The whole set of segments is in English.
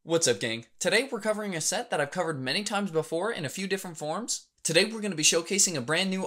What's up, gang? Today we're covering a set that I've covered many times before in a few different forms. Today we're going to be showcasing a brand new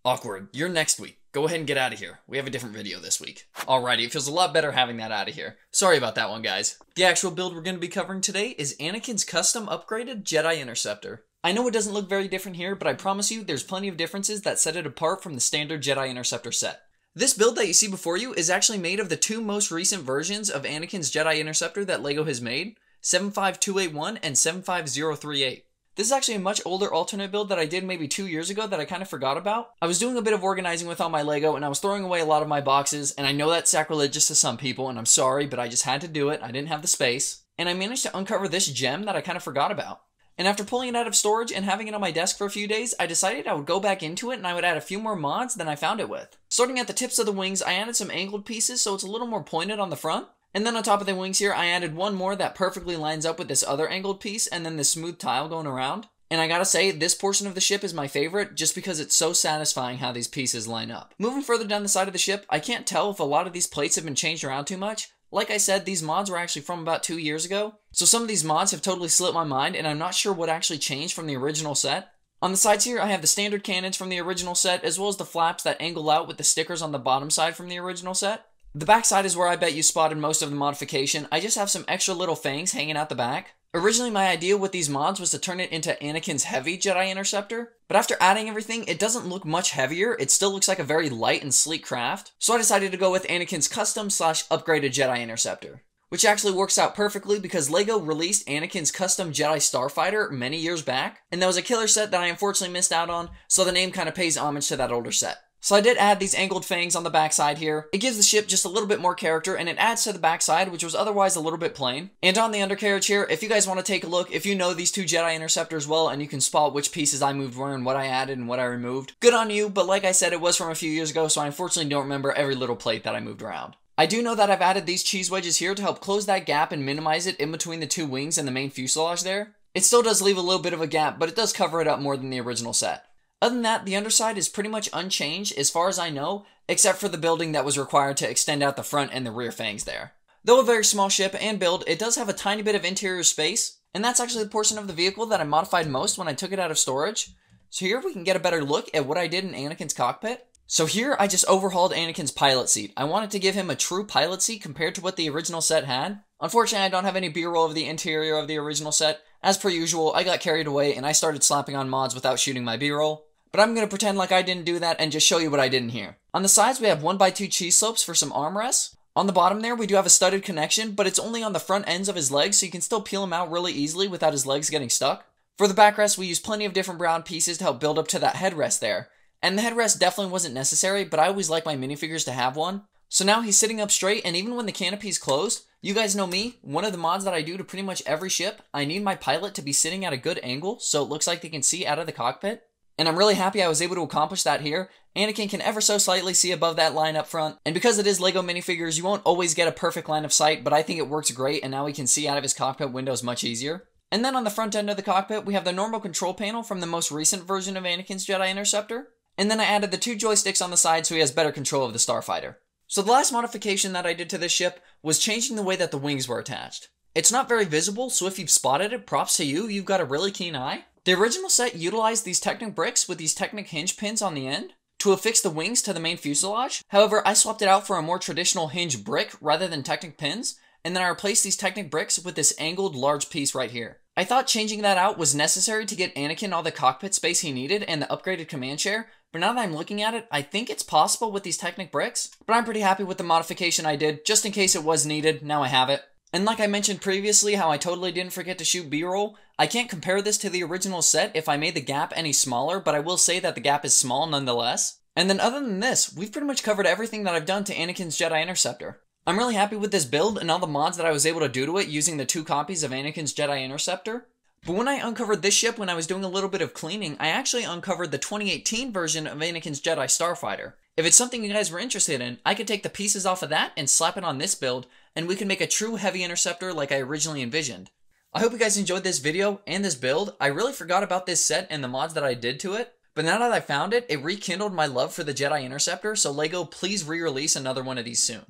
Awkward. You're next week. Go ahead and get out of here. We have a different video this week. Alrighty, it feels a lot better having that out of here. Sorry about that one, guys. The actual build we're going to be covering today is Anakin's custom upgraded Jedi Interceptor. I know it doesn't look very different here, but I promise you there's plenty of differences that set it apart from the standard Jedi Interceptor set. This build that you see before you is actually made of the two most recent versions of Anakin's Jedi Interceptor that LEGO has made, 75281 and 75038. This is actually a much older alternate build that I did maybe 2 years ago that I kind of forgot about. I was doing a bit of organizing with all my LEGO and I was throwing away a lot of my boxes, and I know that's sacrilegious to some people and I'm sorry, but I just had to do it. I didn't have the space. And I managed to uncover this gem that I kind of forgot about. And after pulling it out of storage and having it on my desk for a few days, I decided I would go back into it and I would add a few more mods than I found it with. Starting at the tips of the wings, I added some angled pieces so it's a little more pointed on the front. And then on top of the wings here, I added one more that perfectly lines up with this other angled piece and then this smooth tile going around. And I gotta say, this portion of the ship is my favorite just because it's so satisfying how these pieces line up. Moving further down the side of the ship, I can't tell if a lot of these plates have been changed around too much. Like I said, these mods were actually from about 2 years ago, so some of these mods have totally slipped my mind and I'm not sure what actually changed from the original set. On the sides here, I have the standard cannons from the original set, as well as the flaps that angle out with the stickers on the bottom side from the original set. The back side is where I bet you spotted most of the modification. I just have some extra little fangs hanging out the back. Originally, my idea with these mods was to turn it into Anakin's heavy Jedi Interceptor, but after adding everything, it doesn't look much heavier. It still looks like a very light and sleek craft, so I decided to go with Anakin's custom / upgraded Jedi Interceptor, which actually works out perfectly because LEGO released Anakin's custom Jedi Starfighter many years back, and that was a killer set that I unfortunately missed out on, so the name kind of pays homage to that older set. So I did add these angled fangs on the backside here. It gives the ship just a little bit more character, and it adds to the backside, which was otherwise a little bit plain. And on the undercarriage here, if you guys want to take a look, if you know these two Jedi Interceptors well, and you can spot which pieces I moved where and what I added and what I removed, good on you, but like I said, it was from a few years ago, so I unfortunately don't remember every little plate that I moved around. I do know that I've added these cheese wedges here to help close that gap and minimize it in between the two wings and the main fuselage there. It still does leave a little bit of a gap, but it does cover it up more than the original set. Other than that, the underside is pretty much unchanged as far as I know, except for the building that was required to extend out the front and the rear fangs there. Though a very small ship and build, it does have a tiny bit of interior space, and that's actually the portion of the vehicle that I modified most when I took it out of storage. So here we can get a better look at what I did in Anakin's cockpit. So here I just overhauled Anakin's pilot seat. I wanted to give him a true pilot seat compared to what the original set had. Unfortunately, I don't have any B-roll of the interior of the original set. As per usual, I got carried away and I started slapping on mods without shooting my B-roll. But I'm going to pretend like I didn't do that and just show you what I did in here. On the sides, we have 1x2 cheese slopes for some armrests. On the bottom there, we do have a studded connection, but it's only on the front ends of his legs, so you can still peel him out really easily without his legs getting stuck. For the backrest, we use plenty of different brown pieces to help build up to that headrest there. And the headrest definitely wasn't necessary, but I always like my minifigures to have one. So now he's sitting up straight, and even when the canopy's closed, you guys know me, one of the mods that I do to pretty much every ship, I need my pilot to be sitting at a good angle, so it looks like they can see out of the cockpit. And I'm really happy I was able to accomplish that here. Anakin can ever so slightly see above that line up front, and because it is LEGO minifigures, you won't always get a perfect line of sight, but I think it works great, and now he can see out of his cockpit windows much easier. And then on the front end of the cockpit, we have the normal control panel from the most recent version of Anakin's Jedi Interceptor, and then I added the two joysticks on the side so he has better control of the Starfighter. So the last modification that I did to this ship was changing the way that the wings were attached. It's not very visible, so if you've spotted it, props to you, you've got a really keen eye. The original set utilized these Technic bricks with these Technic hinge pins on the end to affix the wings to the main fuselage. However, I swapped it out for a more traditional hinge brick rather than Technic pins, and then I replaced these Technic bricks with this angled large piece right here. I thought changing that out was necessary to get Anakin all the cockpit space he needed and the upgraded command chair, but now that I'm looking at it, I think it's possible with these Technic bricks, but I'm pretty happy with the modification I did, just in case it was needed. Now I have it. And like I mentioned previously, how I totally didn't forget to shoot B-roll, I can't compare this to the original set if I made the gap any smaller, but I will say that the gap is small nonetheless. And then other than this, we've pretty much covered everything that I've done to Anakin's Jedi Interceptor. I'm really happy with this build and all the mods that I was able to do to it using the two copies of Anakin's Jedi Interceptor. But when I uncovered this ship when I was doing a little bit of cleaning, I actually uncovered the 2018 version of Anakin's Jedi Starfighter. If it's something you guys were interested in, I could take the pieces off of that and slap it on this build, and we can make a true heavy interceptor like I originally envisioned. I hope you guys enjoyed this video and this build. I really forgot about this set and the mods that I did to it, but now that I found it, it rekindled my love for the Jedi Interceptor, so LEGO, please re-release another one of these soon.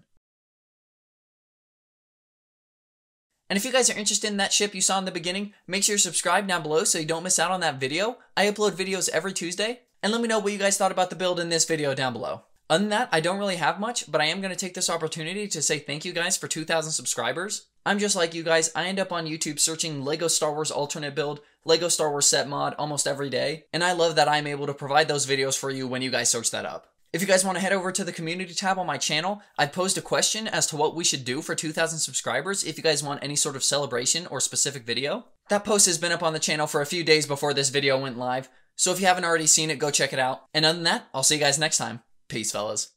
And if you guys are interested in that ship you saw in the beginning, make sure you're subscribed down below so you don't miss out on that video. I upload videos every Tuesday. And let me know what you guys thought about the build in this video down below. Other than that, I don't really have much, but I am going to take this opportunity to say thank you guys for 2,000 subscribers. I'm just like you guys, I end up on YouTube searching LEGO Star Wars alternate build, LEGO Star Wars set mod almost every day, and I love that I'm able to provide those videos for you when you guys search that up. If you guys want to head over to the community tab on my channel, I've posed a question as to what we should do for 2,000 subscribers if you guys want any sort of celebration or specific video. That post has been up on the channel for a few days before this video went live, so if you haven't already seen it, go check it out. And other than that, I'll see you guys next time. Peace, fellas.